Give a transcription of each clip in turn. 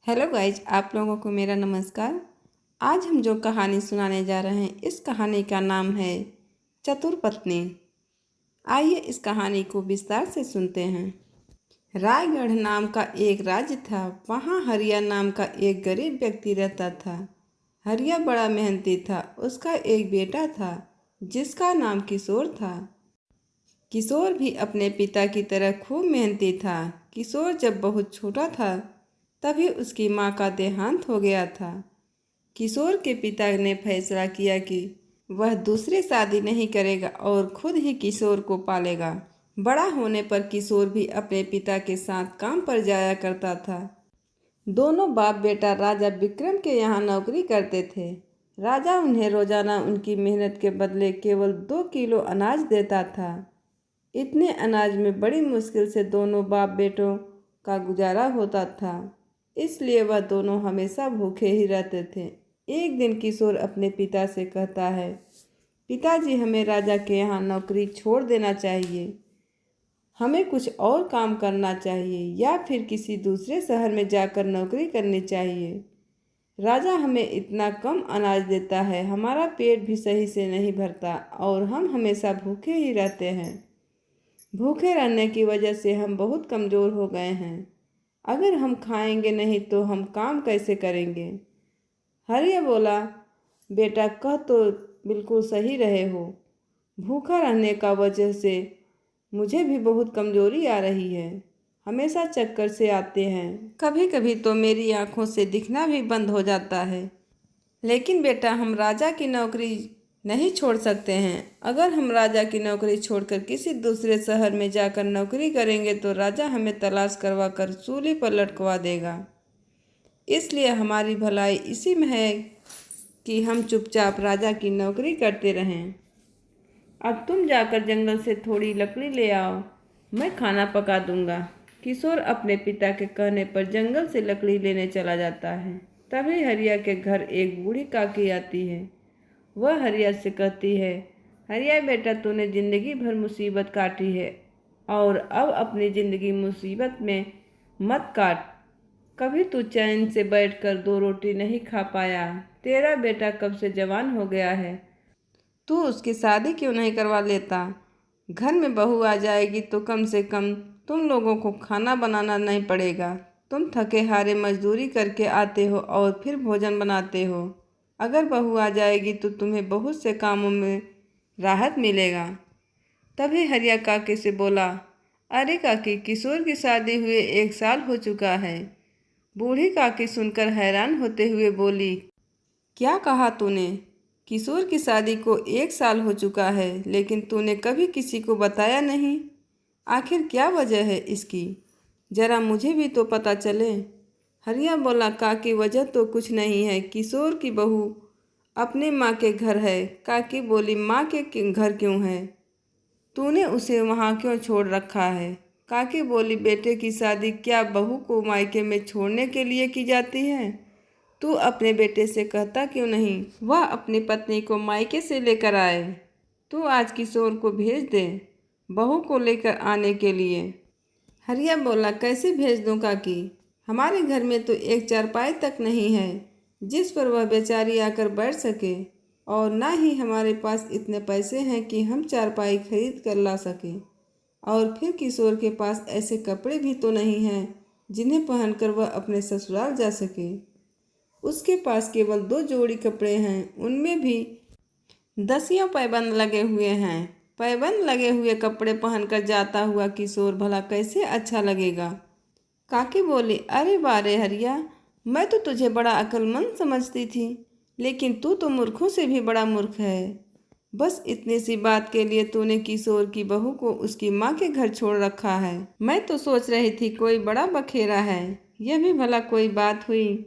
Hello guys, आप लोगों को मेरा नमस्कार। आज हम जो कहानी सुनाने जा रहे हैं, इस कहानी का नाम है चतुर पत्नी। आइए इस कहानी को विस्तार से सुनते हैं। रायगढ़ नाम का एक राज्य था। वहाँ हरिया नाम का एक गरीब व्यक्ति रहता था। हरिया बड़ा मेहनती था। उसका एक बेटा था जिसका नाम किशोर था। किशोर भी अपने पिता की तरह खूब मेहनती था। किशोर जब बहुत छोटा था तभी उसकी माँ का देहांत हो गया था। किशोर के पिता ने फैसला किया कि वह दूसरी शादी नहीं करेगा और खुद ही किशोर को पालेगा। बड़ा होने पर किशोर भी अपने पिता के साथ काम पर जाया करता था। दोनों बाप बेटा राजा विक्रम के यहाँ नौकरी करते थे। राजा उन्हें रोजाना उनकी मेहनत के बदले केवल 2 किलो अनाज देता था। इतने अनाज में बड़ी मुश्किल से दोनों बाप बेटों का गुजारा होता था, इसलिए वह दोनों हमेशा भूखे ही रहते थे। एक दिन किशोर अपने पिता से कहता है, पिताजी, हमें राजा के यहाँ नौकरी छोड़ देना चाहिए। हमें कुछ और काम करना चाहिए या फिर किसी दूसरे शहर में जाकर नौकरी करनी चाहिए। राजा हमें इतना कम अनाज देता है, हमारा पेट भी सही से नहीं भरता और हम हमेशा भूखे ही रहते हैं। भूखे रहने की वजह से हम बहुत कमज़ोर हो गए हैं। अगर हम खाएंगे नहीं तो हम काम कैसे करेंगे? हरिया बोला, बेटा, कह तो बिल्कुल सही रहे हो। भूखा रहने का वजह से मुझे भी बहुत कमज़ोरी आ रही है। हमेशा चक्कर से आते हैं। कभी कभी तो मेरी आंखों से दिखना भी बंद हो जाता है। लेकिन बेटा, हम राजा की नौकरी नहीं छोड़ सकते हैं। अगर हम राजा की नौकरी छोड़कर किसी दूसरे शहर में जाकर नौकरी करेंगे तो राजा हमें तलाश करवा कर सूली पर लटकवा देगा। इसलिए हमारी भलाई इसी में है कि हम चुपचाप राजा की नौकरी करते रहें। अब तुम जाकर जंगल से थोड़ी लकड़ी ले आओ, मैं खाना पका दूंगा। किशोर अपने पिता के कहने पर जंगल से लकड़ी लेने चला जाता है। तभी हरिया के घर एक बूढ़ी काकी आती है। वह हरिया से कहती है, हरिया बेटा, तूने ज़िंदगी भर मुसीबत काटी है और अब अपनी ज़िंदगी मुसीबत में मत काट। कभी तू चैन से बैठकर 2 रोटी नहीं खा पाया। तेरा बेटा कब से जवान हो गया है, तू उसकी शादी क्यों नहीं करवा लेता? घर में बहू आ जाएगी तो कम से कम तुम लोगों को खाना बनाना नहीं पड़ेगा। तुम थके हारे मजदूरी करके आते हो और फिर भोजन बनाते हो। अगर बहू आ जाएगी तो तुम्हें बहुत से कामों में राहत मिलेगा। तभी हरिया काकी से बोला, अरे काकी, किशोर की शादी हुए 1 साल हो चुका है। बूढ़ी काकी सुनकर हैरान होते हुए बोली, क्या कहा तूने? किशोर की शादी को 1 साल हो चुका है, लेकिन तूने कभी किसी को बताया नहीं। आखिर क्या वजह है इसकी? जरा मुझे भी तो पता चले। हरिया बोला, काकी, वजह तो कुछ नहीं है। किशोर की बहू अपने माँ के घर है। काकी बोली, माँ के घर क्यों है? तूने उसे वहाँ क्यों छोड़ रखा है? काकी बोली, बेटे की शादी क्या बहू को मायके में छोड़ने के लिए की जाती है? तू अपने बेटे से कहता क्यों नहीं वह अपनी पत्नी को मायके से लेकर आए? तू आज किशोर को भेज दे बहू को लेकर आने के लिए। हरिया बोला, कैसे भेज दूँ काकी? हमारे घर में तो एक चारपाई तक नहीं है जिस पर वह बेचारी आकर बैठ सके, और ना ही हमारे पास इतने पैसे हैं कि हम चारपाई खरीद कर ला सकें। और फिर किशोर के पास ऐसे कपड़े भी तो नहीं हैं जिन्हें पहनकर वह अपने ससुराल जा सके। उसके पास केवल 2 जोड़ी कपड़े हैं, उनमें भी 10 पैबंद लगे हुए हैं। पैबंद लगे हुए कपड़े पहनकर जाता हुआ किशोर भला कैसे अच्छा लगेगा? काकी बोली, अरे बारे हरिया, मैं तो तुझे बड़ा अक्लमंद समझती थी, लेकिन तू तो मूर्खों से भी बड़ा मूर्ख है। बस इतनी सी बात के लिए तूने किशोर की बहू को उसकी माँ के घर छोड़ रखा है। मैं तो सोच रही थी कोई बड़ा बखेरा है। यह भी भला कोई बात हुई?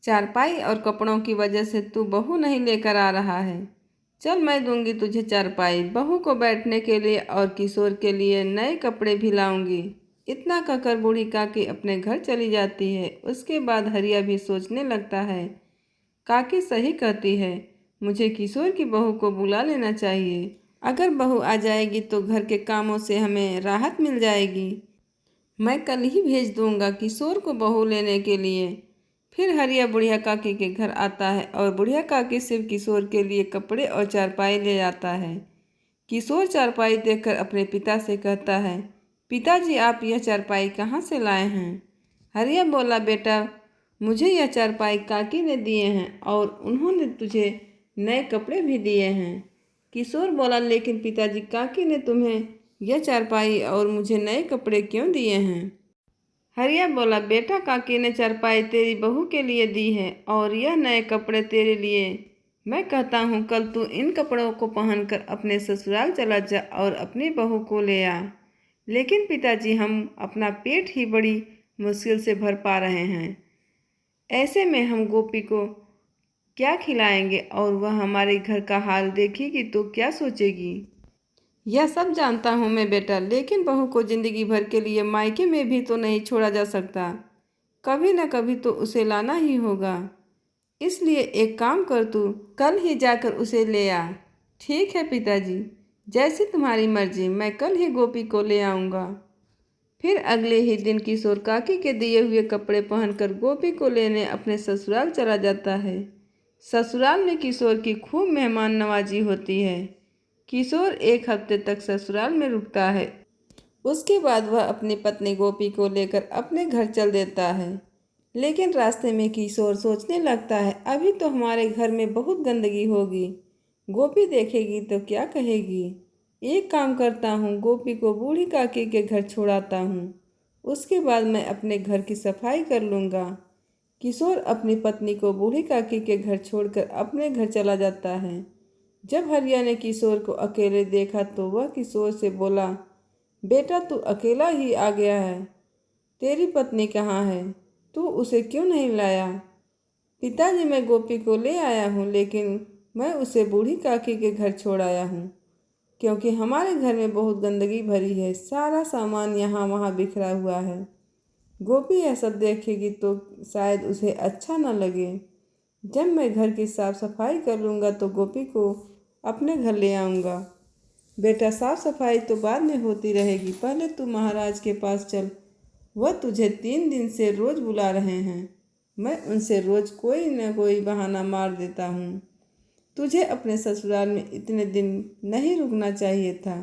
चारपाई और कपड़ों की वजह से तू बहू नहीं लेकर आ रहा है। चल, मैं दूंगी तुझे चारपाई, बहू को बैठने के लिए, और किशोर के लिए नए कपड़े भी लाऊंगी। इतना कहकर बूढ़ी काकी अपने घर चली जाती है। उसके बाद हरिया भी सोचने लगता है, काकी सही कहती है, मुझे किशोर की बहू को बुला लेना चाहिए। अगर बहू आ जाएगी तो घर के कामों से हमें राहत मिल जाएगी। मैं कल ही भेज दूंगा किशोर को बहू लेने के लिए। फिर हरिया बुढ़िया काकी के घर आता है और बुढ़िया काकी सिर्फ किशोर के लिए कपड़े और चारपाई ले जाता है। किशोर चारपाई देखकर अपने पिता से कहता है, पिताजी आप यह चारपाई कहाँ से लाए हैं? हरिया बोला, बेटा मुझे यह चारपाई काकी ने दिए हैं और उन्होंने तुझे नए कपड़े भी दिए हैं। किशोर बोला, लेकिन पिताजी काकी ने तुम्हें यह चारपाई और मुझे नए कपड़े क्यों दिए हैं? हरिया बोला, बेटा काकी ने चारपाई तेरी बहू के लिए दी है और यह नए कपड़े तेरे लिए। मैं कहता हूँ कल तू इन कपड़ों को पहनकर अपने ससुराल चला जा और अपनी बहू को ले आ। लेकिन पिताजी हम अपना पेट ही बड़ी मुश्किल से भर पा रहे हैं। ऐसे में हम गोपी को क्या खिलाएंगे और वह हमारे घर का हाल देखेगी तो क्या सोचेगी? यह सब जानता हूँ मैं बेटा, लेकिन बहू को जिंदगी भर के लिए मायके में भी तो नहीं छोड़ा जा सकता। कभी न कभी तो उसे लाना ही होगा। इसलिए एक काम कर, तू कल ही जाकर उसे ले आ। ठीक है पिताजी, जैसी तुम्हारी मर्जी, मैं कल ही गोपी को ले आऊँगा। फिर अगले ही दिन किशोर काकी के दिए हुए कपड़े पहनकर गोपी को लेने अपने ससुराल चला जाता है। ससुराल में किशोर की खूब मेहमान नवाजी होती है। किशोर एक हफ्ते तक ससुराल में रुकता है। उसके बाद वह अपनी पत्नी गोपी को लेकर अपने घर चल देता है। लेकिन रास्ते में किशोर सोचने लगता है, अभी तो हमारे घर में बहुत गंदगी होगी, गोपी देखेगी तो क्या कहेगी। एक काम करता हूँ, गोपी को बूढ़ी काकी के घर छोड़ाता हूँ, उसके बाद मैं अपने घर की सफाई कर लूँगा। किशोर अपनी पत्नी को बूढ़ी काकी के घर छोड़कर अपने घर चला जाता है। जब हरिया ने किशोर को अकेले देखा तो वह किशोर से बोला, बेटा तू अकेला ही आ गया है, तेरी पत्नी कहाँ है? तू उसे क्यों नहीं लाया? पिताजी मैं गोपी को ले आया हूँ, लेकिन मैं उसे बूढ़ी काकी के घर छोड़ आया हूँ, क्योंकि हमारे घर में बहुत गंदगी भरी है, सारा सामान यहाँ वहाँ बिखरा हुआ है। गोपी यह सब देखेगी तो शायद उसे अच्छा न लगे। जब मैं घर की साफ सफाई कर लूँगा तो गोपी को अपने घर ले आऊँगा। बेटा साफ सफाई तो बाद में होती रहेगी, पहले तू महाराज के पास चल, वह तुझे 3 दिन से रोज बुला रहे हैं। मैं उनसे रोज कोई न कोई बहाना मार देता हूँ। तुझे अपने ससुराल में इतने दिन नहीं रुकना चाहिए था।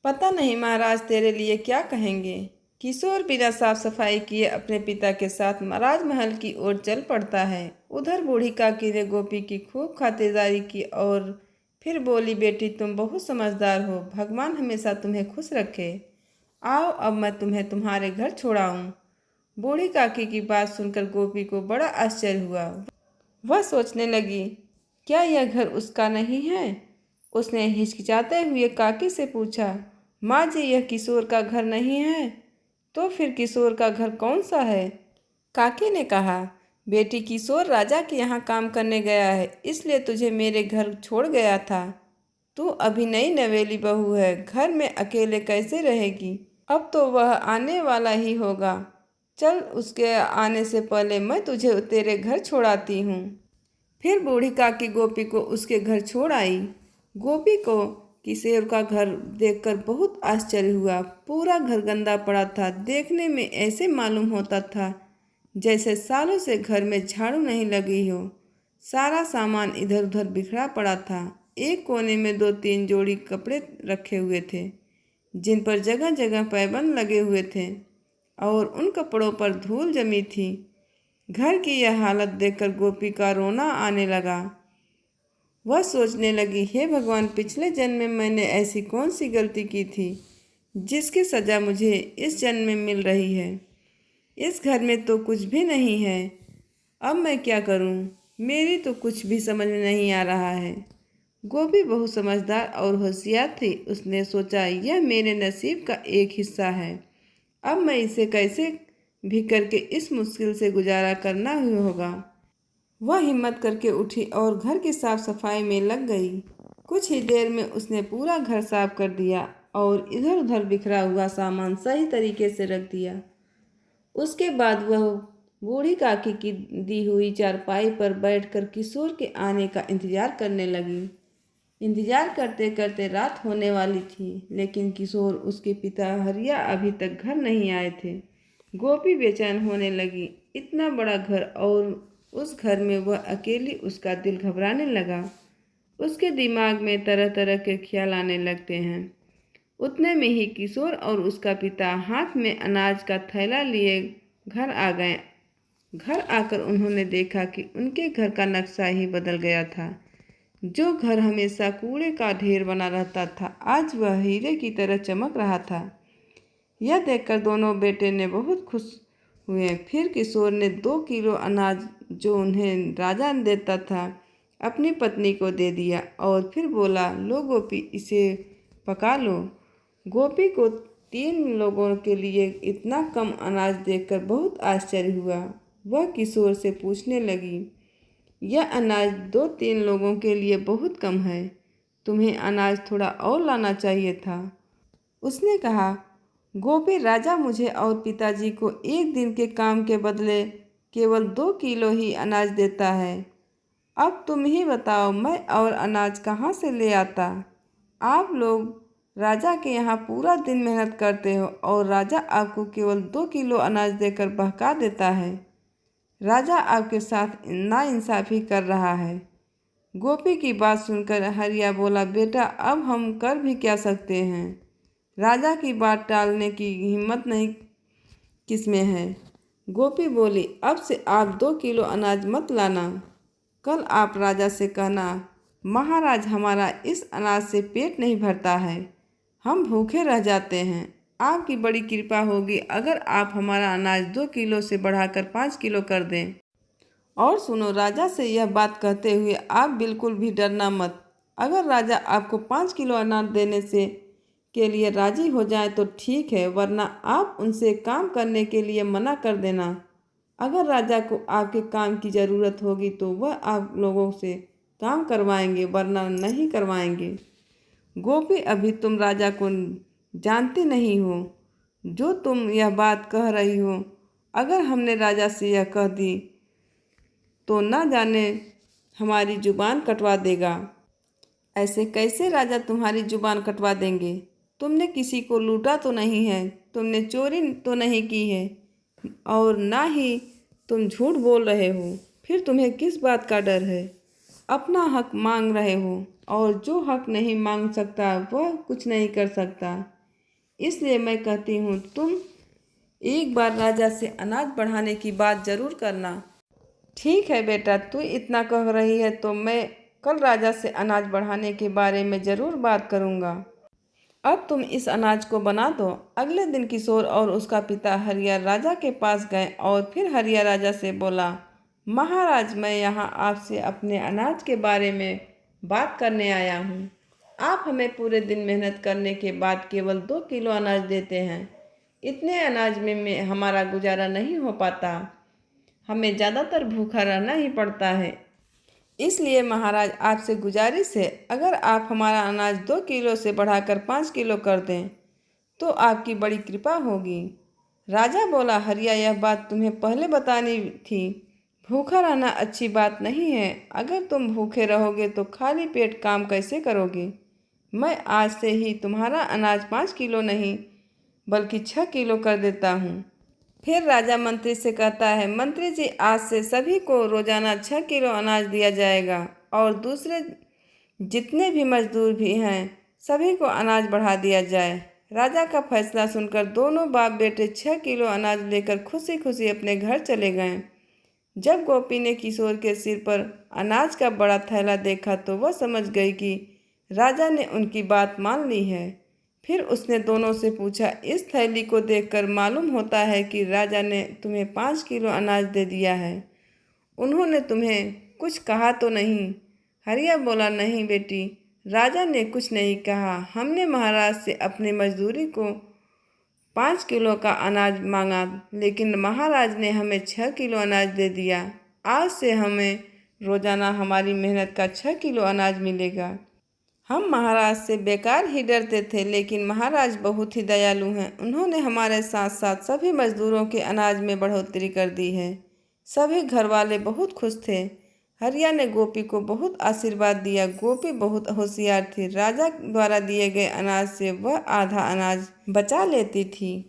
पता नहीं महाराज तेरे लिए क्या कहेंगे। किशोर बिना साफ सफाई किए अपने पिता के साथ राजमहल की ओर चल पड़ता है। उधर बूढ़ी काकी ने गोपी की खूब खातिरदारी की और फिर बोली, बेटी तुम बहुत समझदार हो, भगवान हमेशा तुम्हें खुश रखे। आओ अब मैं तुम्हें तुम्हारे घर छोड़ाऊँ। बूढ़ी काकी की बात सुनकर गोपी को बड़ा आश्चर्य हुआ। वह सोचने लगी, क्या यह घर उसका नहीं है? उसने हिचकिचाते हुए काकी से पूछा, माँ जी यह किशोर का घर नहीं है? तो फिर किशोर का घर कौन सा है? काकी ने कहा, बेटी किशोर राजा के यहाँ काम करने गया है, इसलिए तुझे मेरे घर छोड़ गया था। तू अभी नई नवेली बहू है, घर में अकेले कैसे रहेगी? अब तो वह आने वाला ही होगा। चल उसके आने से पहले मैं तुझे तेरे घर छोड़ाती हूँ। फिर बूढ़ी काकी गोपी को उसके घर छोड़ आई। गोपी को किशोर का घर देखकर बहुत आश्चर्य हुआ। पूरा घर गंदा पड़ा था, देखने में ऐसे मालूम होता था जैसे सालों से घर में झाड़ू नहीं लगी हो। सारा सामान इधर उधर बिखरा पड़ा था। एक कोने में 2-3 जोड़ी कपड़े रखे हुए थे, जिन पर जगह जगह पैबंद लगे हुए थे और उन कपड़ों पर धूल जमी थी। घर की यह हालत देखकर गोपी का रोना आने लगा। वह सोचने लगी, हे भगवान, पिछले जन्म में मैंने ऐसी कौन सी गलती की थी जिसकी सज़ा मुझे इस जन्म में मिल रही है। इस घर में तो कुछ भी नहीं है, अब मैं क्या करूं? मेरी तो कुछ भी समझ में नहीं आ रहा है। गोपी बहुत समझदार और होशियार थी। उसने सोचा, यह मेरे नसीब का एक हिस्सा है, अब मैं इसे कैसे भी करके इस मुश्किल से गुजारा करना ही होगा। वह हिम्मत करके उठी और घर की साफ सफाई में लग गई। कुछ ही देर में उसने पूरा घर साफ कर दिया और इधर उधर बिखरा हुआ सामान सही तरीके से रख दिया। उसके बाद वह बूढ़ी काकी की दी हुई चारपाई पर बैठकर किशोर के आने का इंतजार करने लगी। इंतजार करते करते रात होने वाली थी, लेकिन किशोर उसके पिता हरिया अभी तक घर नहीं आए थे। गोपी बेचैन होने लगी इतना बड़ा घर और उस घर में वह अकेली। उसका दिल घबराने लगा। उसके दिमाग में तरह तरह के ख्याल आने लगते हैं। उतने में ही किशोर और उसका पिता हाथ में अनाज का थैला लिए घर आ गए। घर आकर उन्होंने देखा कि उनके घर का नक्शा ही बदल गया था। जो घर हमेशा कूड़े का ढेर बना रहता था, आज वह हीरे की तरह चमक रहा था। यह देखकर दोनों बेटे ने बहुत खुश हुए। फिर किशोर ने 2 किलो अनाज जो उन्हें राजा देता था अपनी पत्नी को दे दिया और फिर बोला, लो गोपी, इसे पका लो। गोपी को 3 लोगों के लिए इतना कम अनाज देखकर बहुत आश्चर्य हुआ। वह किशोर से पूछने लगी, यह अनाज 2-3 लोगों के लिए बहुत कम है। तुम्हें अनाज थोड़ा और लाना चाहिए था। उसने कहा, गोपी, राजा मुझे और पिताजी को एक दिन के काम के बदले केवल 2 किलो ही अनाज देता है। अब तुम ही बताओ, मैं और अनाज कहाँ से ले आता। आप लोग राजा के यहाँ पूरा दिन मेहनत करते हो और राजा आपको केवल 2 किलो अनाज देकर बहका देता है। राजा आपके साथ नाइंसाफ़ी कर रहा है। गोपी की बात सुनकर हरिया बोला, बेटा, अब हम कर भी क्या सकते हैं। राजा की बात टालने की हिम्मत नहीं किसमें है। गोपी बोली, अब से आप 2 किलो अनाज मत लाना। कल आप राजा से कहना, महाराज, हमारा इस अनाज से पेट नहीं भरता है, हम भूखे रह जाते हैं। आपकी बड़ी कृपा होगी अगर आप हमारा अनाज 2 किलो से बढ़ाकर 5 किलो कर दें। और सुनो, राजा से यह बात कहते हुए आप बिल्कुल भी डरना मत। अगर राजा आपको 5 किलो अनाज देने से के लिए राजी हो जाए तो ठीक है, वरना आप उनसे काम करने के लिए मना कर देना। अगर राजा को आपके काम की ज़रूरत होगी तो वह आप लोगों से काम करवाएंगे, वरना नहीं करवाएंगे। गोपी, अभी तुम राजा को जानती नहीं हो। जो तुम यह बात कह रही हो, अगर हमने राजा से यह कह दी तो ना जाने हमारी जुबान कटवा देगा। ऐसे कैसे राजा तुम्हारी जुबान कटवा देंगे। तुमने किसी को लूटा तो नहीं है, तुमने चोरी तो नहीं की है और ना ही तुम झूठ बोल रहे हो। फिर तुम्हें किस बात का डर है। अपना हक मांग रहे हो और जो हक नहीं मांग सकता वह कुछ नहीं कर सकता। इसलिए मैं कहती हूँ, तुम एक बार राजा से अनाज बढ़ाने की बात ज़रूर करना। ठीक है बेटा, तू इतना कह रही है तो मैं कल राजा से अनाज बढ़ाने के बारे में ज़रूर बात करूँगा। अब तुम इस अनाज को बना दो। अगले दिन किशोर और उसका पिता हरिया राजा के पास गए और फिर हरिया राजा से बोला, महाराज, मैं यहाँ आपसे अपने अनाज के बारे में बात करने आया हूँ। आप हमें पूरे दिन मेहनत करने के बाद केवल 2 किलो अनाज देते हैं। इतने अनाज में हमारा गुजारा नहीं हो पाता। हमें ज़्यादातर भूखा रहना ही पड़ता है। इसलिए महाराज, आपसे गुजारिश है, अगर आप हमारा अनाज 2 किलो से बढ़ाकर 5 किलो कर दें तो आपकी बड़ी कृपा होगी। राजा बोला, हरिया, यह बात तुम्हें पहले बतानी थी। भूखा रहना अच्छी बात नहीं है। अगर तुम भूखे रहोगे तो खाली पेट काम कैसे करोगे। मैं आज से ही तुम्हारा अनाज 5 किलो नहीं बल्कि 6 किलो कर देता हूँ। फिर राजा मंत्री से कहता है, मंत्री जी, आज से सभी को रोजाना 6 किलो अनाज दिया जाएगा और दूसरे जितने भी मजदूर भी हैं सभी को अनाज बढ़ा दिया जाए। राजा का फैसला सुनकर दोनों बाप बेटे 6 किलो अनाज लेकर खुशी खुशी अपने घर चले गए। जब गोपी ने किशोर के सिर पर अनाज का बड़ा थैला देखा तो वह समझ गई कि राजा ने उनकी बात मान ली है। फिर उसने दोनों से पूछा, इस थैली को देखकर मालूम होता है कि राजा ने तुम्हें 5 किलो अनाज दे दिया है। उन्होंने तुम्हें कुछ कहा तो नहीं। हरिया बोला, नहीं बेटी, राजा ने कुछ नहीं कहा। हमने महाराज से अपनी मजदूरी को 5 किलो का अनाज मांगा, लेकिन महाराज ने हमें 6 किलो अनाज दे दिया। आज से हमें रोजाना हमारी मेहनत का 6 किलो अनाज मिलेगा। हम महाराज से बेकार ही डरते थे, लेकिन महाराज बहुत ही दयालु हैं। उन्होंने हमारे साथ साथ सभी मजदूरों के अनाज में बढ़ोतरी कर दी है। सभी घर वाले बहुत खुश थे। हरिया ने गोपी को बहुत आशीर्वाद दिया। गोपी बहुत होशियार थी। राजा द्वारा दिए गए अनाज से वह आधा अनाज बचा लेती थी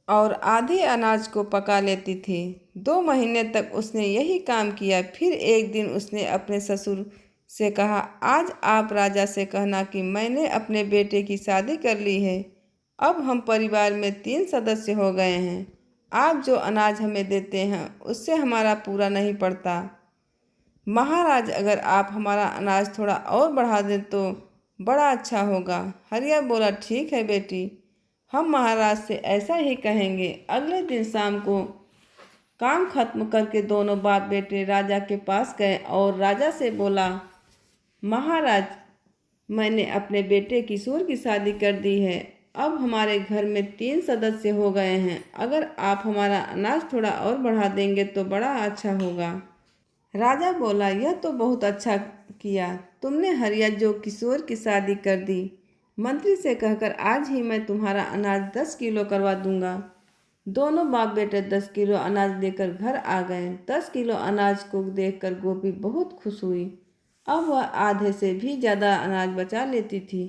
और आधे अनाज को पका लेती थी, 2 महीने तक उसने यही काम किया। फिर एक दिन उसने अपने ससुर से कहा, आज आप राजा से कहना कि मैंने अपने बेटे की शादी कर ली है। अब हम परिवार में 3 सदस्य हो गए हैं। आप जो अनाज हमें देते हैं उससे हमारा पूरा नहीं पड़ता। महाराज, अगर आप हमारा अनाज थोड़ा और बढ़ा दें तो बड़ा अच्छा होगा। हरिया बोला, ठीक है बेटी, हम महाराज से ऐसा ही कहेंगे। अगले दिन शाम को काम खत्म करके दोनों बाप बेटे राजा के पास गए और राजा से बोला, महाराज, मैंने अपने बेटे किशोर की शादी कर दी है। अब हमारे घर में 3 सदस्य हो गए हैं। अगर आप हमारा अनाज थोड़ा और बढ़ा देंगे तो बड़ा अच्छा होगा। राजा बोला, यह तो बहुत अच्छा किया तुमने हरिया, जो किशोर की शादी कर दी। मंत्री से कहकर आज ही मैं तुम्हारा अनाज 10 किलो करवा दूंगा। दोनों बाप बेटे 10 किलो अनाज लेकर घर आ गए। 10 किलो अनाज को देखकर गोपी बहुत खुश हुई। अब वह आधे से भी ज़्यादा अनाज बचा लेती थी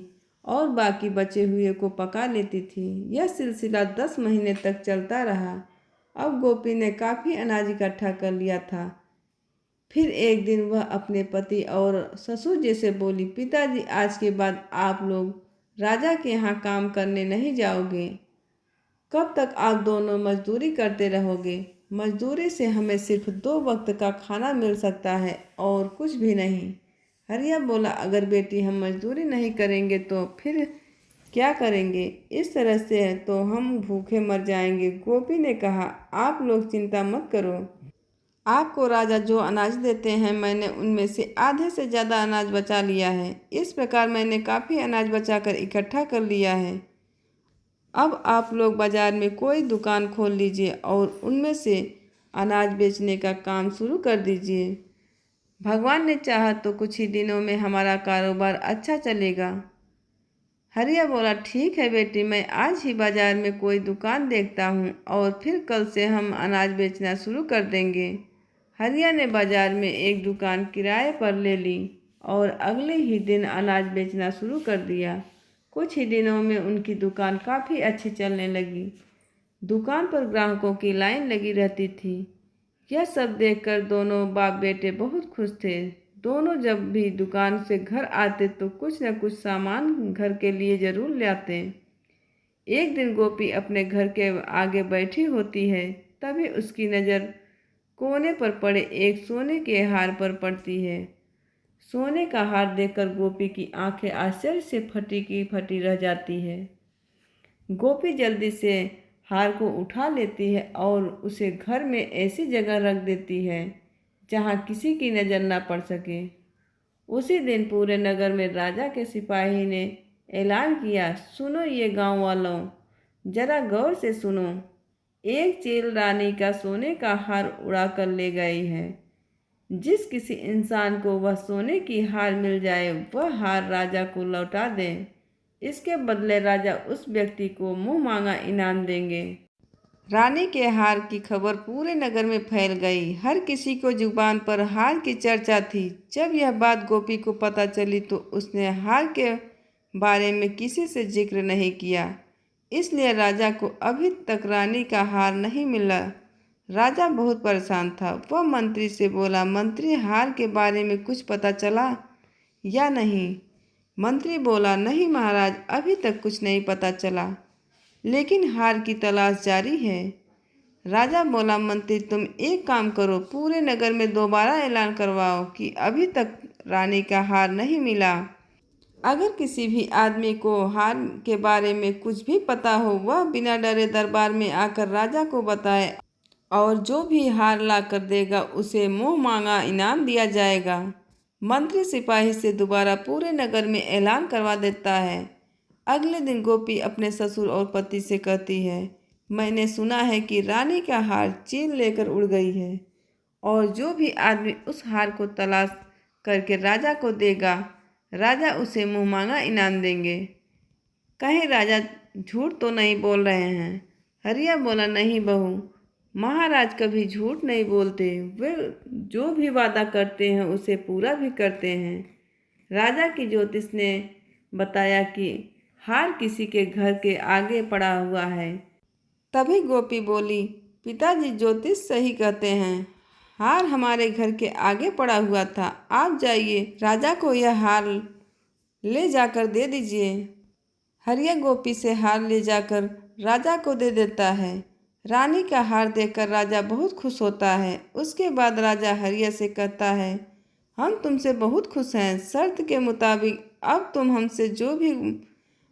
और बाकी बचे हुए को पका लेती थी। यह सिलसिला 10 महीने तक चलता रहा। अब गोपी ने काफ़ी अनाज इकट्ठा कर लिया था। फिर एक दिन वह अपने पति और ससुर जी से बोली, पिताजी, आज के बाद आप लोग राजा के यहाँ काम करने नहीं जाओगे। कब तक आप दोनों मजदूरी करते रहोगे? मजदूरी से हमें सिर्फ 2 वक्त का खाना मिल सकता है और कुछ भी नहीं। हरिया बोला, अगर बेटी हम मजदूरी नहीं करेंगे तो फिर क्या करेंगे? इस तरह से तो हम भूखे मर जाएंगे। गोपी ने कहा, आप लोग चिंता मत करो। आपको राजा जो अनाज देते हैं मैंने उनमें से आधे से ज़्यादा अनाज बचा लिया है। इस प्रकार मैंने काफ़ी अनाज बचाकर इकट्ठा कर लिया है। अब आप लोग बाज़ार में कोई दुकान खोल लीजिए और उनमें से अनाज बेचने का काम शुरू कर दीजिए। भगवान ने चाहा तो कुछ ही दिनों में हमारा कारोबार अच्छा चलेगा। हरिया बोला, ठीक है बेटी, मैं आज ही बाज़ार में कोई दुकान देखता हूँ और फिर कल से हम अनाज बेचना शुरू कर देंगे। हरिया ने बाज़ार में एक दुकान किराए पर ले ली और अगले ही दिन अनाज बेचना शुरू कर दिया। कुछ ही दिनों में उनकी दुकान काफ़ी अच्छी चलने लगी। दुकान पर ग्राहकों की लाइन लगी रहती थी। यह सब देखकर दोनों बाप बेटे बहुत खुश थे। दोनों जब भी दुकान से घर आते तो कुछ न कुछ सामान घर के लिए ज़रूर लाते। एक दिन गोपी अपने घर के आगे बैठी होती है, तभी उसकी नज़र कोने पर पड़े एक सोने के हार पर पड़ती है। सोने का हार देखकर गोपी की आंखें आश्चर्य से फटी की फटी रह जाती है। गोपी जल्दी से हार को उठा लेती है और उसे घर में ऐसी जगह रख देती है जहाँ किसी की नज़र न पड़ सके। उसी दिन पूरे नगर में राजा के सिपाही ने ऐलान किया, सुनो ये गांव वालों, जरा गौर से सुनो। एक चील रानी का सोने का हार उड़ा कर ले गई है। जिस किसी इंसान को वह सोने की हार मिल जाए वह हार राजा को लौटा दे। इसके बदले राजा उस व्यक्ति को मुंह मांगा इनाम देंगे। रानी के हार की खबर पूरे नगर में फैल गई। हर किसी को जुबान पर हार की चर्चा थी। जब यह बात गोपी को पता चली तो उसने हार के बारे में किसी से जिक्र नहीं किया। इसलिए राजा को अभी तक रानी का हार नहीं मिला। राजा बहुत परेशान था। वह मंत्री से बोला, मंत्री, हार के बारे में कुछ पता चला या नहीं? मंत्री बोला, नहीं महाराज, अभी तक कुछ नहीं पता चला, लेकिन हार की तलाश जारी है। राजा बोला, मंत्री, तुम एक काम करो, पूरे नगर में दोबारा ऐलान करवाओ कि अभी तक रानी का हार नहीं मिला। अगर किसी भी आदमी को हार के बारे में कुछ भी पता हो वह बिना डरे दरबार में आकर राजा को बताए और जो भी हार ला कर देगा उसे मुंह मांगा इनाम दिया जाएगा। मंत्री सिपाही से दोबारा पूरे नगर में ऐलान करवा देता है। अगले दिन गोपी अपने ससुर और पति से कहती है, मैंने सुना है कि रानी का हार चील लेकर उड़ गई है और जो भी आदमी उस हार को तलाश करके राजा को देगा राजा उसे मुँह मांगा इनाम देंगे। कहीं राजा झूठ तो नहीं बोल रहे हैं? हरिया बोला, नहीं बहू, महाराज कभी झूठ नहीं बोलते। वे जो भी वादा करते हैं उसे पूरा भी करते हैं। राजा की ज्योतिष ने बताया कि हार किसी के घर के आगे पड़ा हुआ है। तभी गोपी बोली, पिताजी ज्योतिष सही कहते हैं। हार हमारे घर के आगे पड़ा हुआ था। आप जाइए, राजा को यह हार ले जाकर दे दीजिए। हरिया गोपी से हार ले जाकर राजा को दे देता है। रानी का हार देखकर राजा बहुत खुश होता है। उसके बाद राजा हरिया से कहता है, हम तुमसे बहुत खुश हैं। शर्त के मुताबिक अब तुम हमसे जो भी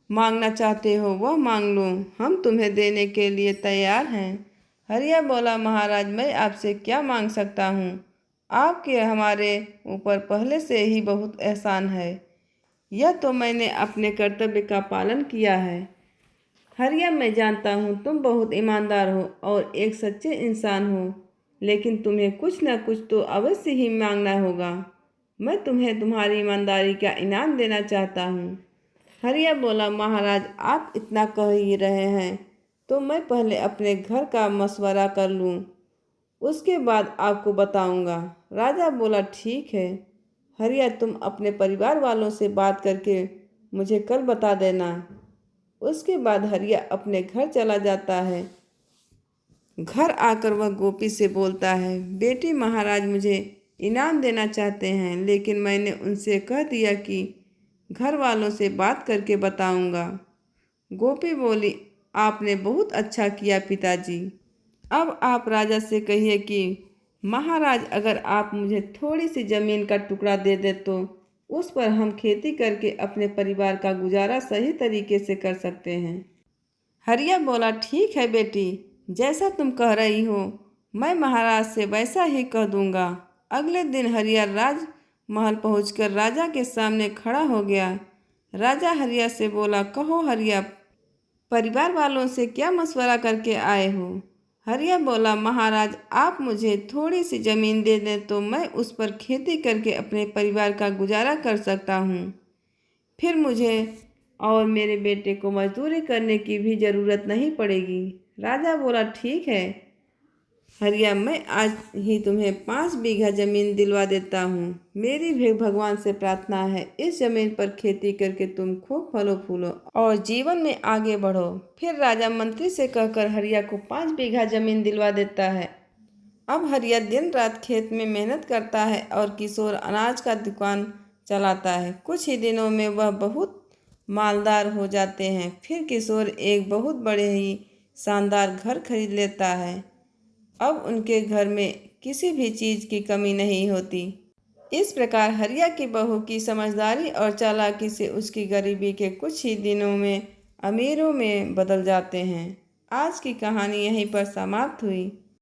मांगना चाहते हो वह मांग लो, हम तुम्हें देने के लिए तैयार हैं। हरिया बोला, महाराज मैं आपसे क्या मांग सकता हूँ? आपके हमारे ऊपर पहले से ही बहुत एहसान है। यह तो मैंने अपने कर्तव्य का पालन किया है। हरिया मैं जानता हूँ तुम बहुत ईमानदार हो और एक सच्चे इंसान हो, लेकिन तुम्हें कुछ न कुछ तो अवश्य ही मांगना होगा। मैं तुम्हें तुम्हारी ईमानदारी का इनाम देना चाहता हूँ। हरिया बोला, महाराज आप इतना कह ही रहे हैं तो मैं पहले अपने घर का मशवरा कर लूँ, उसके बाद आपको बताऊंगा। राजा बोला, ठीक है हरिया, तुम अपने परिवार वालों से बात करके मुझे कल बता देना। उसके बाद हरिया अपने घर चला जाता है। घर आकर वह गोपी से बोलता है, बेटी महाराज मुझे इनाम देना चाहते हैं, लेकिन मैंने उनसे कह दिया कि घर वालों से बात करके बताऊंगा। गोपी बोली, आपने बहुत अच्छा किया पिताजी। अब आप राजा से कहिए कि महाराज अगर आप मुझे थोड़ी सी ज़मीन का टुकड़ा दे दे तो उस पर हम खेती करके अपने परिवार का गुजारा सही तरीके से कर सकते हैं। हरिया बोला, ठीक है बेटी, जैसा तुम कह रही हो मैं महाराज से वैसा ही कह दूंगा। अगले दिन हरिया राजमहल पहुंचकर राजा के सामने खड़ा हो गया। राजा हरिया से बोला, कहो हरिया, परिवार वालों से क्या मशवरा करके आए हो? हरिया बोला, महाराज आप मुझे थोड़ी सी ज़मीन दे दें तो मैं उस पर खेती करके अपने परिवार का गुजारा कर सकता हूँ। फिर मुझे और मेरे बेटे को मजदूरी करने की भी ज़रूरत नहीं पड़ेगी। राजा बोला, ठीक है हरिया, मैं आज ही तुम्हें 5 बीघा ज़मीन दिलवा देता हूँ। मेरी भी भगवान से प्रार्थना है इस ज़मीन पर खेती करके तुम खूब फलो फूलो और जीवन में आगे बढ़ो। फिर राजा मंत्री से कहकर हरिया को 5 बीघा ज़मीन दिलवा देता है। अब हरिया दिन रात खेत में मेहनत करता है और किशोर अनाज का दुकान चलाता है। कुछ ही दिनों में वह बहुत मालदार हो जाते हैं। फिर किशोर एक बहुत बड़े ही शानदार घर खरीद लेता है। अब उनके घर में किसी भी चीज़ की कमी नहीं होती। इस प्रकार हरिया की बहू की समझदारी और चालाकी से उसकी गरीबी के कुछ ही दिनों में अमीरों में बदल जाते हैं। आज की कहानी यहीं पर समाप्त हुई।